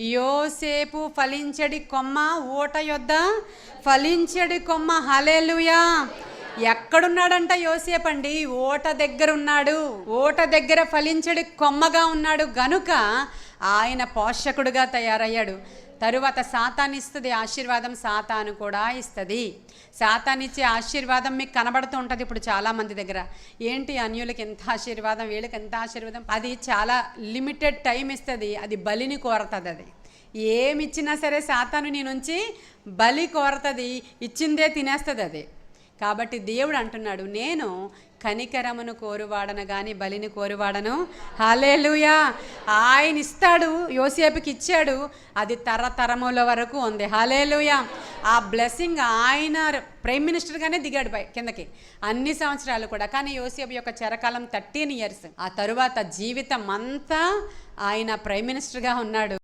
యోసేపు ఫలించడి కొమ్మ, ఊట యొద్ద ఫలించడి కొమ్మ. హల్లెలూయా. ఎక్కడున్నాడంట యోసేపు అండి? ఓట దగ్గర ఉన్నాడు. ఓట దగ్గర ఫలించడి కొమ్మగా ఉన్నాడు గనుక ఆయన పోషకుడుగా తయారయ్యాడు. తరువాత సాతాను ఇస్తుంది ఆశీర్వాదం, సాతాను కూడా ఇస్తుంది. సాతాను ఇచ్చే ఆశీర్వాదం మీకు కనబడుతూ ఉంటుంది ఇప్పుడు చాలామంది దగ్గర. ఏంటి అన్యులకి ఎంత ఆశీర్వాదం, వీళ్ళకి ఎంత ఆశీర్వాదం. అది చాలా లిమిటెడ్ టైం ఇస్తుంది. అది బలిని కోరుతుంది. అది ఏమి ఇచ్చినా సరే సాతాను నీ నుంచి బలి కోరుతుంది, ఇచ్చిందే తినేస్తుంది అది. కాబట్టి దేవుడు అంటున్నాడు, నేను కనికరమును కోరువాడను కానీ బలిని కోరువాడను. హల్లెలూయా. ఆయన ఇస్తాడు, యోసేపుకి ఇచ్చాడు, అది తరతరముల వరకు ఉంది. హల్లెలూయా. ఆ బ్లెస్సింగ్ ఆయన ప్రైమ్ మినిస్టర్గానే దిగాడు కిందకి అన్ని సంవత్సరాలు కూడా. కానీ యోసేపు యొక్క చెరకాలం 13 years. ఆ తరువాత జీవితం అంతా ఆయన ప్రైమ్ మినిస్టర్గా ఉన్నాడు.